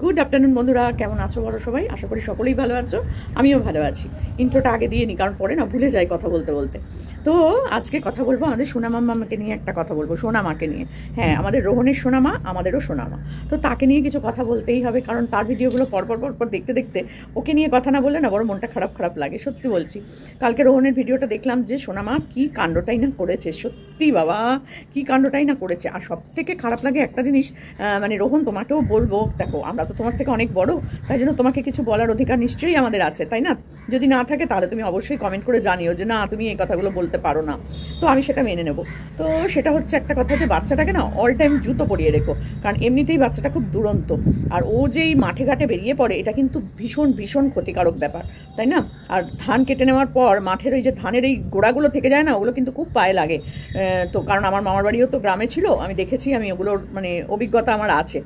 Good afternoon বন্ধুরা, কেমন আছো বলো সবাই? আশা করি সকলেই ভালো আছো, আমিও ভালো আছি। ইন্ট্রোটা আগে দিয়ে নিই, কারণ পরে না ভুলে যাই কথা বলতে বলতে। তো আজকে কথা বলবো আমাদের সোনামাম্মাকে নিয়ে, একটা কথা বলবো সোনামাকে নিয়ে। হ্যাঁ, আমাদের রোহনের সোনামা, আমাদেরও সোনামা। তো তাকে নিয়ে কিছু কথা বলতেই হবে, কারণ তার ভিডিওগুলো পরপর দেখতে দেখতে ওকে নিয়ে কথা না বললে না বড় মনটা খারাপ লাগে। সত্যি বলছি, কালকে রোহনের ভিডিওটা দেখলাম যে সোনামা কী কাণ্ডটাই না করেছে। সত্যি বাবা, কী কাণ্ডটাই না করেছে। আর সব থেকে খারাপ লাগে একটা জিনিস, মানে রোহন তোমাকেও বলবো, দেখো আমরা তো তোমার থেকে অনেক বড়, তাই জন্য তোমাকে কিছু বলার অধিকার নিশ্চয়ই আমাদের আছে, তাই না? যদি না থাকে তাহলে তুমি অবশ্যই কমেন্ট করে জানিও যে না, তুমি এই কথাগুলো বলতে পারো না, তো আমি সেটা মেনে নেব। তো সেটা হচ্ছে একটা কথা, যে বাচ্চাটাকে না অল টাইম জুতো পরিয়ে রেখো, কারণ এমনিতেই বাচ্চাটা খুব দুরন্ত। আর ও যেই মাঠে ঘাটে বেরিয়ে পড়ে, এটা কিন্তু ভীষণ ক্ষতিকারক ব্যাপার, তাই না? আর ধান কেটে নেওয়ার পর মাঠের ওই যে ধানের এই গোড়াগুলো থেকে যায় না, ওগুলো কিন্তু খুব পায়ে লাগে। তো কারণ আমার মামার বাড়িও তো গ্রামে ছিল, আমি দেখেছি, আমি ওগুলোর মানে অভিজ্ঞতা আমার আছে।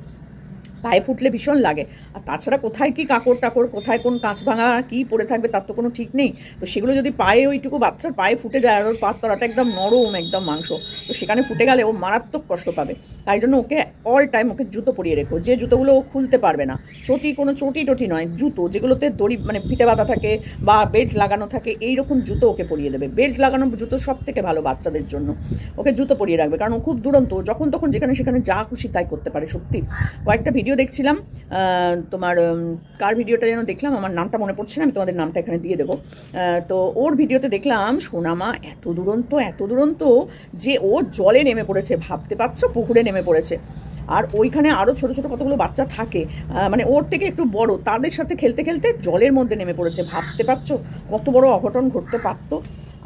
পায়ে ফুটলে ভীষণ লাগে। আর তাছাড়া কোথায় কি কাকড় টাকড়, কোথায় কোন কাঁচ ভাঙা কী পড়ে থাকবে তার তো কোনো ঠিক নেই। তো সেগুলো যদি পায়ে, ওইটুকু বাচ্চার পায়ে ফুটে যায়, আর ওর পাত তলাটা একদম নরম, একদম মাংস, তো সেখানে ফুটে গেলে ও মারাত্মক কষ্ট পাবে। তাই জন্য ওকে অল টাইম ওকে জুতো পরিয়ে রেখো, যে জুতোগুলো ও খুলতে পারবে না। কোনো চটি টটি নয়, জুতো যেগুলোতে দড়ি মানে ফিতে বাঁধা থাকে বা বেল্ট লাগানো থাকে, এইরকম জুতো ওকে পরিয়ে দেবে। বেল্ট লাগানো জুতো সব থেকে ভালো বাচ্চাদের জন্য, ওকে জুতো পরিয়ে রাখবে, কারণ ও খুব দুরন্ত, যখন তখন যেখানে সেখানে যা খুশি তাই করতে পারে। সত্যি কয়েকটা ভিডিও দেখছিলাম, তোমার কার ভিডিওটা যেন দেখলাম, আমার নামটা মনে পড়ছে না, আমি তোমাদের নামটা এখানে দিয়ে দেবো। তো ওর ভিডিওতে দেখলাম সোনামা এত দুরন্ত যে ও জলে নেমে পড়েছে, ভাবতে পারছো, পুকুরে নেমে পড়েছে। আর ওইখানে আরও ছোট কতগুলো বাচ্চা থাকে, মানে ওর থেকে একটু বড়, তাদের সাথে খেলতে খেলতে জলের মধ্যে নেমে পড়েছে। ভাবতে পারছো কত বড় অঘটন ঘটতে পারতো।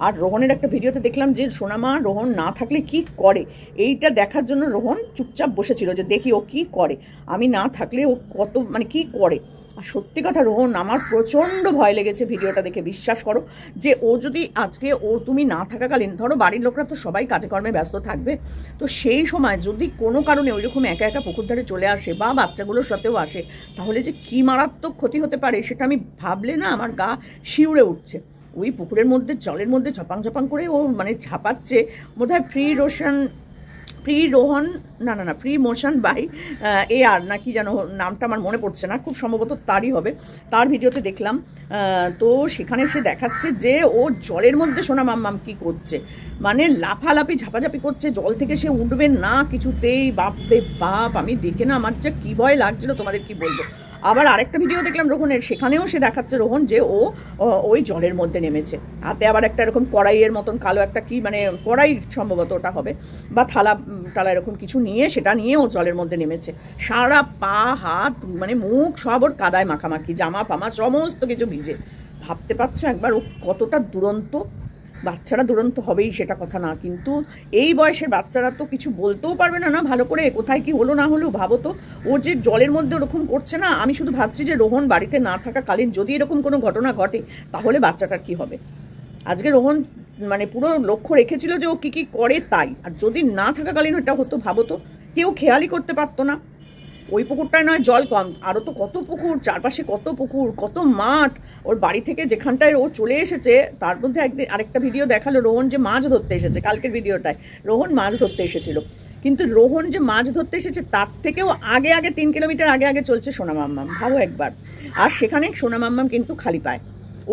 আর রোহনের একটা ভিডিওতে দেখলাম যে সোনামা রোহন না থাকলে কি করে, এইটা দেখার জন্য রোহন চুপচাপ বসেছিল যে দেখি ও কি করে, আমি না থাকলে ও কত মানে কি করে। আর সত্যি কথা রোহন, আমার প্রচণ্ড ভয় লেগেছে ভিডিওটা দেখে। বিশ্বাস করো, যে ও যদি আজকে তুমি না থাকাকালীন, ধরো বাড়ির লোকরা তো সবাই কাজে কর্মে ব্যস্ত থাকবে, তো সেই সময় যদি কোনো কারণে ওইরকম একা পুকুর ধারে চলে আসে বা বাচ্চাগুলোর সাথেও আসে, তাহলে যে কী মারাত্মক ক্ষতি হতে পারে সেটা আমি ভাবলে না আমার গা শিউরে উঠছে। ওই পুকুরের মধ্যে, জলের মধ্যে ঝপাং করে ও মানে ঝাঁপাচ্ছে। বোধহয় ফ্রি মোশন বাই আর না কি যেন নামটা আমার মনে পড়ছে না, খুব সম্ভবত তারই হবে। তার ভিডিওতে দেখলাম, তো সেখানে সে দেখাচ্ছে যে ও জলের মধ্যে সোনামাম্মাম কি করছে, মানে লাফালাফি ঝাপাঝাপি করছে, জল থেকে সে উঠবে না কিছুতেই। বাপরে বাপ, আমি দেখে না আমার যে কী ভয় লাগছিল তোমাদের কি বলবো। আবার আরেকটা ভিডিও দেখলাম রোহনের, সেখানেও সে দেখাচ্ছে রোহন যে ও ওই জলের মধ্যে নেমেছে, হাতে আবার একটা এরকম কড়াইয়ের মতন কালো একটা কি মানে কড়াই সম্ভবত ওটা হবে, বা টালা এরকম কিছু নিয়ে, সেটা নিয়ে ও জলের মধ্যে নেমেছে। সারা পা হাত মানে মুখ সব ওর কাদায় মাখামাখি, জামা পামা সমস্ত কিছু ভিজে। ভাবতে পারছো একবার ও কতটা দুরন্ত। বাচ্চারা দুরন্ত হবেই, সেটা কথা না, কিন্তু এই বয়সের বাচ্চারা তো কিছু বলতেও পারবে না ভালো করে, কোথায় কি হলো না হলো। ভাবো তো, ও যে জলের মধ্যে ওরকম করছে না, আমি শুধু ভাবছি যে রোহন বাড়িতে না থাকাকালীন যদি এরকম কোনো ঘটনা ঘটে, তাহলে বাচ্চাটার কি হবে। আজকে রোহন মানে পুরো লক্ষ্য রেখেছিল যে ও কী করে তাই, আর যদি না থাকাকালীন এটা হতো, ভাবো তো, কেউ খেয়ালই করতে পারতো না। ওই পুকুরটায় নয় জল কম, আরও তো কত পুকুর, চারপাশে কত পুকুর, কত মাঠ। ওর বাড়ি থেকে যেখানটায় ও চলে এসেছে, তার মধ্যে আরেকটা ভিডিও দেখালো রোহন যে মাছ ধরতে এসেছে। কালকের ভিডিওটায় রোহন মাছ ধরতে এসেছিল, কিন্তু রোহন যে মাছ ধরতে এসেছে তার থেকেও আগে 3 কিলোমিটার আগে চলছে সোনামাম্মাম, ভাবো একবার। আর সেখানে সোনামাম্মাম কিন্তু খালি পায়,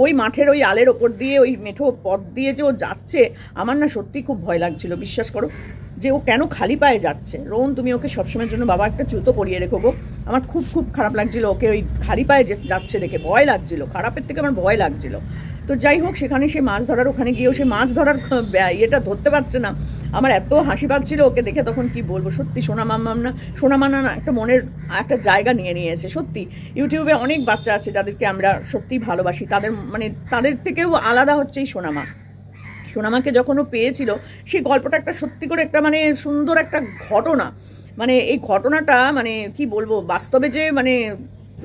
ওই মাঠের ওই আলের ওপর দিয়ে, ওই মেঠো পথ দিয়ে যে ও যাচ্ছে, আমার না সত্যি খুব ভয় লাগছিল। বিশ্বাস করো যে ও কেন খালি পায়ে যাচ্ছে। রোহন, তুমি ওকে সবসময়ের জন্য বাবা একটা জুতো পরিয়ে রেখো গো। আমার খুব খারাপ লাগছিল ওকে ওই খালি পায়ে যাচ্ছে দেখে, ভয় লাগছিল, খারাপের থেকে আমার ভয় লাগছিল। তো যাই হোক, সেখানে সে মাছ ধরার, ওখানে গিয়েও সে মাছ ধরার ইয়েটা ধরতে পারছে না। আমার এত হাসি পাচ্ছিল ওকে দেখে, তখন কি বলবো। সত্যি সোনামা না একটা মনের একটা জায়গা নিয়ে নিয়েছে। সত্যি ইউটিউবে অনেক বাচ্চা আছে যাদেরকে আমরা সত্যিই ভালোবাসি, তাদের থেকেও আলাদা হচ্ছে এই সোনামাকে যখন ও পেয়েছিল, সেই গল্পটা একটা সত্যি করে একটা মানে সুন্দর একটা ঘটনা। মানে এই ঘটনাটা মানে কি বলবো, বাস্তবে যে মানে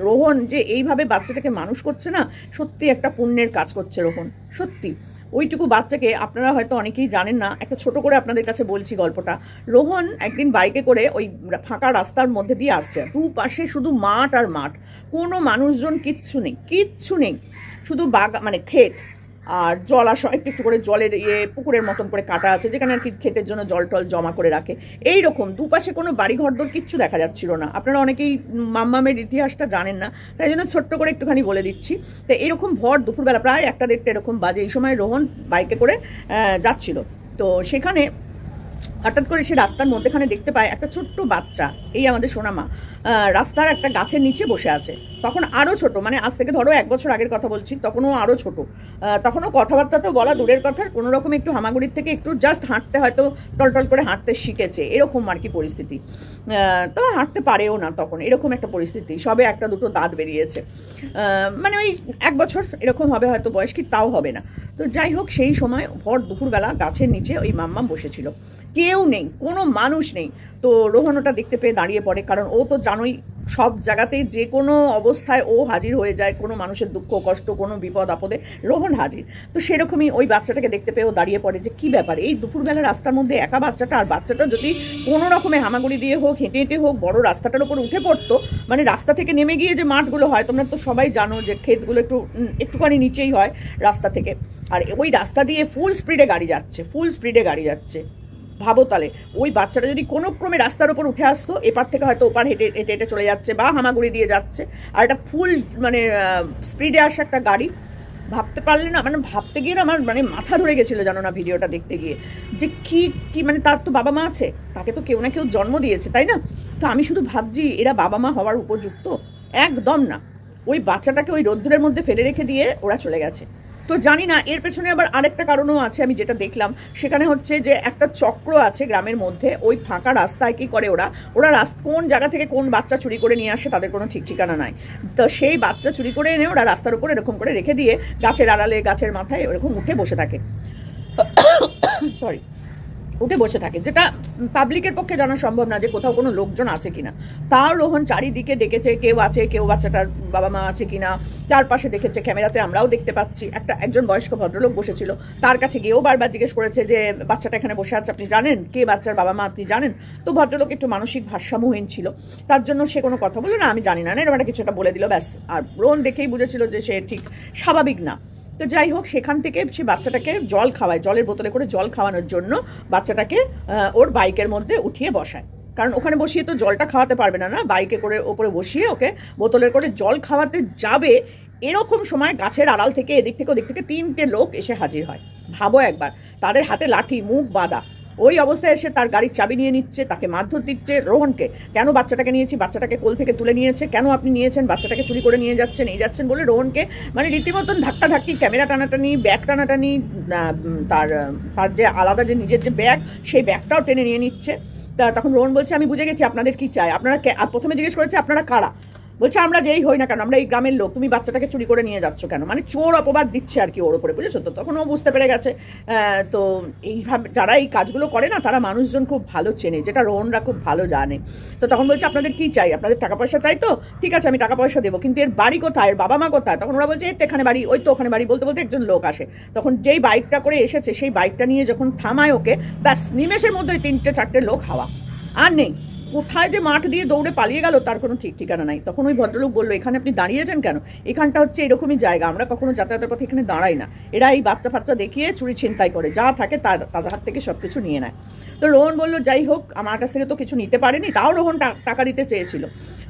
রোহন যে এইভাবে বাচ্চাটাকে মানুষ করছে না, সত্যি একটা পুণ্যের কাজ করছে রোহন। সত্যি ওইটুকু বাচ্চাকে, আপনারা হয়তো অনেকেই জানেন না, একটা ছোট করে আপনাদের কাছে বলছি গল্পটা। রোহন একদিন বাইকে করে ওই ফাঁকা রাস্তার মধ্যে দিয়ে আসছে, দুপাশে শুধু মাঠ আর মাঠ, কোনো মানুষজন কিচ্ছু নেই, শুধু মানে ক্ষেত। আর জলাশয় একটু একটু করে জলের পুকুরের মতন করে কাটা আছে, যেখানে আর কি ক্ষেতের জন্য জল টল জমা করে রাখে। এইরকম দুপাশে কোনো বাড়ি ঘরদোর কিচ্ছু দেখা যাচ্ছিল না। আপনারা অনেকেই মাম্মামের ইতিহাসটা জানেন না, তাই জন্য ছোট্ট করে একটুখানি বলে দিচ্ছি। তো এরকম ভর দুপুরবেলা প্রায় 1-1:30 এরকম বাজে, এই সময় রোহন বাইকে করে যাচ্ছিল। তো সেখানে হঠাৎ করে সে রাস্তার মধ্যেখানে দেখতে পায় একটা ছোট্ট বাচ্চা, এই আমাদের সোনামা, রাস্তার একটা গাছের নিচে বসে আছে। তখন আরও ছোট, মানে আজ থেকে ধরো 1 বছর আগের কথা বলছি, তখনও আরও ছোট। তখনও কথাবার্তা তো বলা দূরের কথা, কোনো রকম একটু হামাগুড়ির থেকে একটু জাস্ট হাঁটতে হয়তো টলটল করে হাঁটতে শিখেছে, এরকম আর কি পরিস্থিতি। তো হাঁটতে পারেও না তখন, এরকম একটা পরিস্থিতি। সবে 1-2 দাঁত বেরিয়েছে, মানে ওই 1 বছর এরকম হবে হয়তো বয়স, কি তাও হবে না। তো যাই হোক, সেই সময় ভর দুপুরবেলা গাছের নিচে ওই মাম্মাম বসেছিল, কেউ নেই, কোনো মানুষ নেই। তো রোহন ওটা দেখতে পেয়ে দাঁড়িয়ে পড়ে, কারণ ও তো জানোই সব জায়গাতেই যে কোনো অবস্থায় ও হাজির হয়ে যায়, কোনো মানুষের দুঃখ কষ্ট কোনো বিপদ আপদে রোহন হাজির। তো সেরকমই ওই বাচ্চাটাকে দেখতে পেয়েও দাঁড়িয়ে পড়ে যে কী ব্যাপার, এই দুপুরবেলা রাস্তার মধ্যে একা বাচ্চাটা, আর বাচ্চাটা যদি কোনো রকমে হামাগুড়ি দিয়ে হোক, হেঁটে হেঁটে হোক, বড় রাস্তাটার উপর উঠে পড়তো, মানে রাস্তা থেকে নেমে গিয়ে যে মাঠগুলো হয়, তোমরা তো সবাই জানো যে ক্ষেতগুলো একটুখানি নিচেই হয় রাস্তা থেকে, আর ওই রাস্তা দিয়ে ফুল স্পিডে গাড়ি যাচ্ছে। ভাবো তাহলে ওই বাচ্চাটা যদি কোনো ক্রমে রাস্তার উপর উঠে আসতো, এপার থেকে হয়তো ওপার হেঁটে হেঁটে হেঁটে চলে যাচ্ছে বা হামাগুড়ি দিয়ে যাচ্ছে, আর একটা ফুল মানে স্পিডে আসা একটা গাড়ি, ভাবতে পারলে না, মানে ভাবতে গিয়ে না আমার মানে মাথা ধরে গেছিলো জানো না ভিডিওটা দেখতে গিয়ে, যে কি মানে তার তো বাবা মা আছে, তাকে তো কেউ না কেউ জন্ম দিয়েছে, তাই না? তো আমি শুধু ভাবছি এরা বাবা মা হওয়ার উপযুক্ত? একদম না। ওই বাচ্চাটাকে ওই রোদ্দুরের মধ্যে ফেলে রেখে দিয়ে ওরা চলে গেছে। তো জানি না এর পেছনে আবার আরেকটা কারণও আছে, আমি যেটা দেখলাম সেখানে হচ্ছে যে একটা চক্র আছে গ্রামের মধ্যে, ওই ফাঁকা রাস্তায় কি করে ওরা কোন জায়গা থেকে কোন বাচ্চা চুরি করে নিয়ে আসে তাদের কোনো ঠিক ঠিকানা নাই। তো সেই বাচ্চা চুরি করে এনে ওরা রাস্তার উপর এরকম করে রেখে দিয়ে গাছের আড়ালে গাছের মাথায় এরকম উঠে বসে থাকে, সরি, উঠে বসে থাকে, যেটা পাবলিকের পক্ষে জানা সম্ভব না যে কোথাও কোনো লোকজন আছে কিনা। তাও রোহন চারিদিকে দেখেছে কেউ আছে, কেউ বাচ্চাটার বাবা মা আছে কিনা, চারপাশে দেখেছে, ক্যামেরাতে আমরাও দেখতে পাচ্ছি। একজন বয়স্ক ভদ্রলোক বসেছিল, তার কাছে গিয়েও বারবার জিজ্ঞেস করেছে যে বাচ্চাটা এখানে বসে আছে, আপনি জানেন কে বাচ্চার বাবা মা, আপনি জানেন? তো ভদ্রলোক একটু মানসিক ভারসাম্যহীন ছিল, তার জন্য সে কোনো কথা বলে না, আমি জানি না, এরকম একটা কিছু একটা বলে দিল, ব্যাস। আর রোহন দেখেই বুঝেছিল যে সে ঠিক স্বাভাবিক না। তো যাই হোক, সেখান থেকে সে বাচ্চাটাকে জল খাওয়ায়, জলের বোতলে করে জল খাওয়ানোর জন্য বাচ্চাটাকে ওর বাইকের মধ্যে উঠিয়ে বসায়, কারণ ওখানে বসিয়ে তো জলটা খাওয়াতে পারবে না, বাইকে করে ওপরে বসিয়ে ওকে বোতলের করে জল খাওয়াতে যাবে। এরকম সময় গাছের আড়াল থেকে এদিক থেকে ওদিক থেকে 3টে লোক এসে হাজির হয়। ভাবো একবার, তাদের হাতে লাঠি, মুখ বাঁধা, ওই অবস্থায় এসে তার গাড়ির চাবি নিয়ে নিচ্ছে, তাকে মারধর দিচ্ছে। রোহনকে কেন বাচ্চাটাকে নিয়েছি, বাচ্চাটাকে কোল থেকে তুলে নিয়েছে, কেন আপনি নিয়েছেন, বাচ্চাটাকে চুরি করে নিয়ে যাচ্ছেন বলে রোহনকে মানে রীতিমতন ধাক্কাধাক্কি, ক্যামেরা টানাটানি, ব্যাগ টানাটানি, তার যে আলাদা যে নিজের যে ব্যাগ, সেই ব্যাগটাও টেনে নিয়ে নিচ্ছে। তখন রোহন বলছে আমি বুঝে গেছি আপনাদের কি চাই, আপনারা প্রথমে জিজ্ঞেস করেছে আপনারা কারা, বলছে আমরা যেই হই না কেন, আমরা এই গ্রামের লোক, তুমি বাচ্চাটাকে চুরি করে নিয়ে যাচ্ছ কেন, মানে চোর অপবাদ দিচ্ছে আর কি ওর ওপরে, বুঝেছো তো? তখন ও বুঝতে পেরে গেছে। তো এইভাবে যারা এই কাজগুলো করে না, তারা মানুষজন খুব ভালো চেনে, যেটা রোহনরা খুব ভালো জানে। তো তখন বলছে আপনাদের কি চাই, আপনাদের টাকা পয়সা চাই? তো ঠিক আছে, আমি টাকা পয়সা দেবো, কিন্তু এর বাড়ি কোথায়, এর বাবা মা কোথায়? তখন ওরা বলছে এই তো এখানে বাড়ি, ওই তো ওখানে বাড়ি। বলতে বলতে একজন লোক আসে, তখন যেই বাইকটা করে এসেছে সেই বাইকটা নিয়ে যখন থামায় ওকে, ব্যাস নিমেষের মধ্যে 3-4টে লোক হাওয়া, আর নেই। কোথায় যে মাঠ দিয়ে দৌড়ে পালিয়ে গেল তার কোনো ঠিক ঠিকানা নাই। তখন ওই ভদ্রলোক বললো এখানে আপনি দাঁড়িয়েছেন কেন, এখানটা হচ্ছে এরকমই জায়গা, আমরা কখনো যাতায়াতের পথে এখানে দাঁড়াই না, এরা এই বাচ্চা ফাচ্চা দেখিয়ে চুরি ছিনতাই করে, যা থাকে তাদের হাত থেকে সব কিছু নিয়ে নেয়। তো রোহন বললো যাই হোক, আমার কাছ থেকে তো কিছু নিতে পারেনি, তাও রোহন টাকা দিতে চেয়েছিল।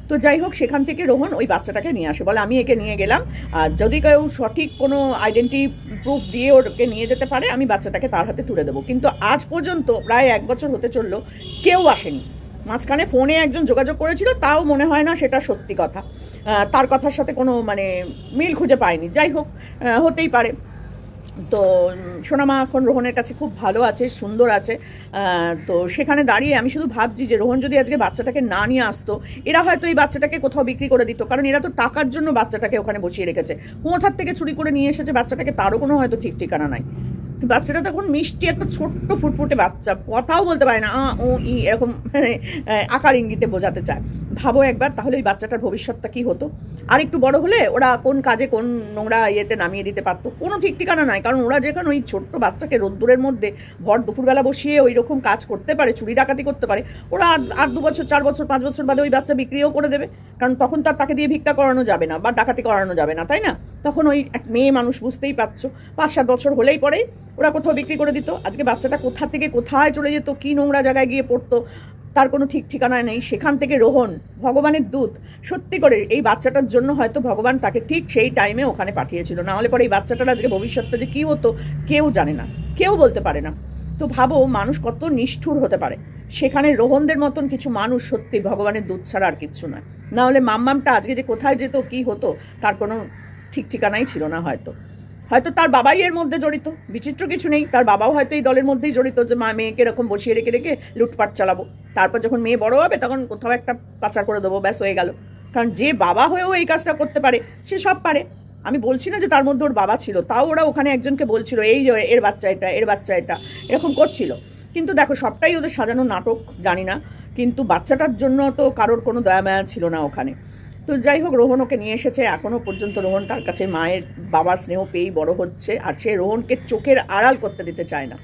তো যাই হোক, সেখান থেকে রোহন ওই বাচ্চাটাকে নিয়ে আসে, বলে আমি একে নিয়ে গেলাম, আর যদি কেউ সঠিক কোনো আইডেন্টি প্রুফ দিয়ে ওকে নিয়ে যেতে পারে আমি বাচ্চাটাকে তার হাতে তুলে দেবো। কিন্তু আজ পর্যন্ত প্রায় 1 বছর হতে চললো, কেউ আসেনি। মাঝখানে ফোনে একজন যোগাযোগ করেছিল, তাও মনে হয় না সেটা সত্যি কথা, তার কথার সাথে কোনো মানে মিল খুঁজে পায়নি। যাই হোক, হতেই পারে। তো সোনামা এখন রোহনের কাছে খুব ভালো আছে, সুন্দর আছে। তো সেখানে দাঁড়িয়ে আমি শুধু ভাবছি যে রোহন যদি আজকে বাচ্চাটাকে না নিয়ে আসতো, এরা হয়তো এই বাচ্চাটাকে কোথাও বিক্রি করে দিত, কারণ এরা তো টাকার জন্য বাচ্চাটাকে ওখানে বসিয়ে রেখেছে। কোথার থেকে চুরি করে নিয়ে এসেছে বাচ্চাটাকে তারও কোনো হয়তো ঠিক ঠিকানা নাই। বাচ্চাটা তখন মিষ্টি একটা ছোট্ট ফুটফুটে বাচ্চা, কথাও বলতে পারে না, ও ই এরকম আকার ইঙ্গিতে বোঝাতে চায়। ভাবো একবার, তাহলে এই বাচ্চাটার ভবিষ্যৎটা কি হতো? আর একটু বড় হলে ওরা কোন কাজে কোন নোংরা ইয়েতে নামিয়ে দিতে পারতো, কোনো ঠিক ঠিকানা নাই। কারণ ওরা যেখানে ওই ছোট্ট বাচ্চাকে রোদ্দুরের মধ্যে ভর দুপুরবেলা বসিয়ে ওই রকম কাজ করতে পারে, চুরি ডাকাতি করতে পারে, ওরা আর 2 বছর 4 বছর 5 বছর বাদে ওই বাচ্চা বিক্রিও করে দেবে, কারণ তখন তাকে দিয়ে ভিক্ষা করানো যাবে না বা ডাকাতি করানো যাবে না, তাই না? তখন ওই এক মেয়ে মানুষ, বুঝতেই পারছো, 5-7 বছর হলেই পরেই ওরা কোথাও বিক্রি করে দিত। আজকে বাচ্চাটা কোথা থেকে কোথায় চলে যেত, কী নোংরা জায়গায় গিয়ে পড়তো, তার কোনো ঠিক ঠিকানা নেই। সেখান থেকে রোহন ভগবানের দূত, সত্যি করে এই বাচ্চাটার জন্য হয়তো ভগবান তাকে ঠিক সেই টাইমে ওখানে পাঠিয়েছিল, না হলে পরে এই বাচ্চাটার আজকে ভবিষ্যৎটা যে কী হতো কেউ জানে না, কেউ বলতে পারে না। তো ভাবো মানুষ কত নিষ্ঠুর হতে পারে। সেখানে রোহনদের মতন কিছু মানুষ সত্যি ভগবানের দূত ছাড়া আর কিচ্ছু নয়। না হলে মাম্মামটা আজকে যে কোথায় যেত, কী হতো, তার কোনো ঠিক ঠিকানাই ছিল না। হয়তো হয়তো তার বাবাই এর মধ্যে জড়িত, বিচিত্র কিছু নেই, তার বাবাও হয়তো এই দলের মধ্যেই জড়িত, যে মা মেয়েকে এরকম বসিয়ে রেখে রেখে লুটপাট চালাবো, তারপর যখন মেয়ে বড় হবে তখন কোথাও একটা পাচার করে দেবো, ব্যাস হয়ে গেল। কারণ যে বাবা হয়েও এই কাজটা করতে পারে সে সব পারে। আমি বলছি না যে তার মধ্যে ওর বাবা ছিল, তাও ওরা ওখানে একজনকে বলছিল এই যে এর বাচ্চা এটা, এর বাচ্চা এটা, এরকম করছিল। কিন্তু দেখো সবটাই ওদের সাজানো নাটক, জানি না, কিন্তু বাচ্চাটার জন্য তো কারোর কোনো দয়া মায়া ছিল না ওখানে। তো যাই হোক, রোহন ওকে নিয়ে এসেছে, এখনও পর্যন্ত রোহন তার কাছে মায়ের বাবার স্নেহ পেয়েই বড় হচ্ছে, আর সে রোহনকে চোখের আড়াল করতে দিতে চায় না।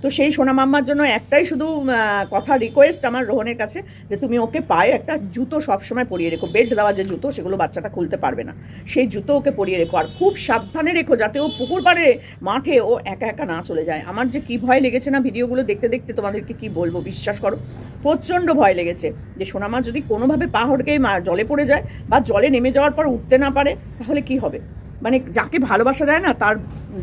তো সেই সোনা মাম্মার জন্য একটাই শুধু কথা, রিকোয়েস্ট আমার রোহনের কাছে, যে তুমি ওকে পায়ে একটা জুতো সবসময় পরিয়ে রেখো, বেল্ট দেওয়া যে জুতো, সেগুলো বাচ্চাটা খুলতে পারবে না, সেই জুতো ওকে পরিয়ে রেখো, আর খুব সাবধানে রেখো যাতে ও পুকুর পাড়ে মাঠে ও একা একা না চলে যায়। আমার যে কী ভয় লেগেছে না ভিডিওগুলো দেখতে দেখতে, তোমাদেরকে কি বলবো, বিশ্বাস করো প্রচণ্ড ভয় লেগেছে যে সোনামা যদি কোনোভাবে পা হড়কে জলে পড়ে যায় বা জলে নেমে যাওয়ার পর উঠতে না পারে তাহলে কি হবে। মানে যাকে ভালোবাসা যায় না তার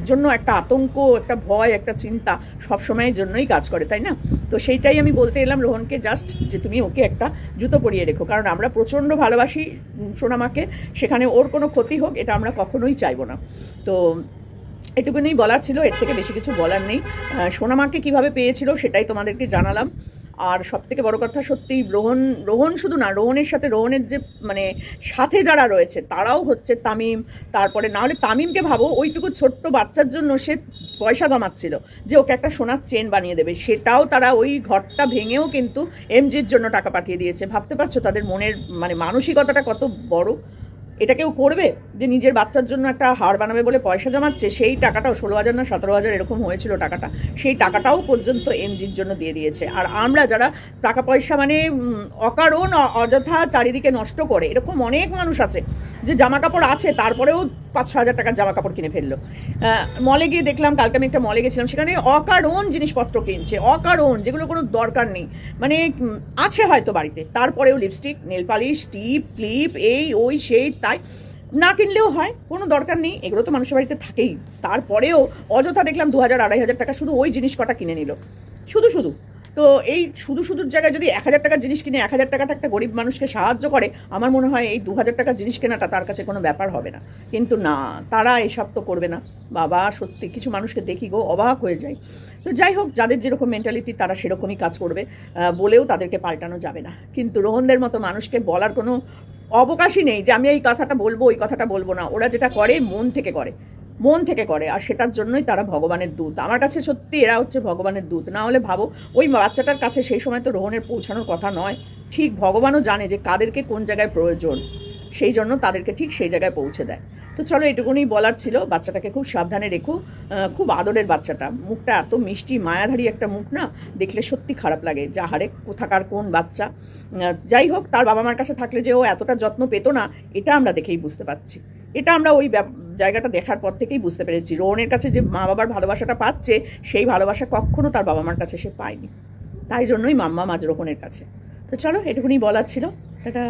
জন্য একটা আতঙ্ক, একটা ভয়, একটা চিন্তা সবসময়ের জন্যই কাজ করে, তাই না? তো সেইটাই আমি বলতে এলাম রোহনকে, জাস্ট যে তুমি ওকে একটা জুতো পরিয়ে রেখো, কারণ আমরা প্রচণ্ড ভালোবাসি সোনামাকে, সেখানে ওর কোনো ক্ষতি হোক এটা আমরা কখনোই চাইবো না। তো এটুকুনি বলার ছিল, এর থেকে বেশি কিছু বলার নেই। সোনামাকে কিভাবে পেয়েছিল সেটাই তোমাদেরকে জানালাম। আর সবথেকে বড় কথা, সত্যি রোহন শুধু না, রোহনের সাথে রোহনের যে মানে সাথে যারা রয়েছে তারাও হচ্ছে তামিম, তারপরে না হলে তামিমকে ভাবো ওইটুকু ছোট্ট বাচ্চার জন্য সে পয়সা জমাচ্ছিল যে ওকে একটা সোনার চেন বানিয়ে দেবে, সেটাও তারা ওই ঘরটা ভেঙেও কিন্তু এমজির জন্য টাকা পাঠিয়ে দিয়েছে। ভাবতে পারছো তাদের মনের মানে মানসিকতাটা কত বড়। এটা কেউ করবে যে নিজের বাচ্চার জন্য একটা হার বানাবে বলে পয়সা জমাচ্ছে, সেই টাকাটাও 16,000 না 17,000 এরকম হয়েছিল টাকাটা, সেই টাকাটাও পর্যন্ত এমজির জন্য দিয়ে দিয়েছে। আর আমরা যারা টাকা পয়সা মানে অকারণ অযথা চারিদিকে নষ্ট করে, এরকম অনেক মানুষ আছে যে জামা কাপড় আছে তারপরেও 5-6 হাজার টাকার জামা কাপড় কিনে ফেললো। মলে গিয়ে দেখলাম, কালকে আমি একটা মলে গেছিলাম, সেখানে অকারণ জিনিসপত্র কিনছে, অকারণ, যেগুলো কোনো দরকার নেই, মানে আছে হয়তো বাড়িতে, তারপরেও লিপস্টিক, নেল পালিশ, টিপ, ক্লিপ, এই ওই সেই তাই, না কিনলেও হয়, কোনো দরকার নেই, এগুলো তো মানুষের বাড়িতে থাকেই, তারপরেও অযথা দেখলাম 2,000-2,500 টাকা শুধু ওই জিনিস কটা কিনে নিল, শুধু শুধু। তো এই শুধুর জায়গায় যদি 1,000 টাকার জিনিস কিনে 1,000 টাকাটা একটা গরিব মানুষকে সাহায্য করে, আমার মনে হয় এই 2,000 টাকার জিনিস কেনাটা তার কাছে কোনো ব্যাপার হবে না। কিন্তু না, তারা এসব তো করবে না। বাবা সত্যি কিছু মানুষকে দেখি গো, অবাক হয়ে যায়। তো যাই হোক, যাদের যেরকম মেন্টালিটি তারা সেরকমই কাজ করবে, বলেও তাদেরকে পাল্টানো যাবে না। কিন্তু রোহনদের মতো মানুষকে বলার কোনো অবকাশই নেই যে আমি এই কথাটা বলবো, ওই কথাটা বলবো না। ওরা যেটা করে মন থেকে করে, মন থেকে করে, আর সেটার জন্যই তারা ভগবানের দূত। আমার কাছে সত্যি এরা হচ্ছে ভগবানের দূত। না হলে ভাবো ওই বাচ্চাটার কাছে সেই সময় তো রোহনের পৌঁছানোর কথা নয়, ঠিক ভগবানও জানে যে কাদেরকে কোন জায়গায় প্রয়োজন, সেই জন্য তাদেরকে ঠিক সেই জায়গায় পৌঁছে দেয়। তো চলো, এটুকুনি বলার ছিল। বাচ্চাটাকে খুব সাবধানে রেখো, খুব আদরের বাচ্চাটা, মুখটা এত মিষ্টি মায়াধারী একটা মুখ না, দেখলে সত্যি খারাপ লাগে, যা হারে কোথাকার কোন বাচ্চা। যাই হোক, তার বাবা মার কাছে থাকলে যে ও এতটা যত্ন পেত না, এটা আমরা দেখেই বুঝতে পারছি, এটা আমরা ওই জায়গাটা দেখার পর থেকেই বুঝতে পেরেছি। রোহনের কাছে যে মা বাবার ভালোবাসাটা পাচ্ছে, সেই ভালোবাসা কখনো তার বাবা মার কাছে সে পায়নি, তাই জন্যই মাম্মা আজ রোহনের কাছে। তো চলো, এটুকুনি বলার ছিল। টাটা।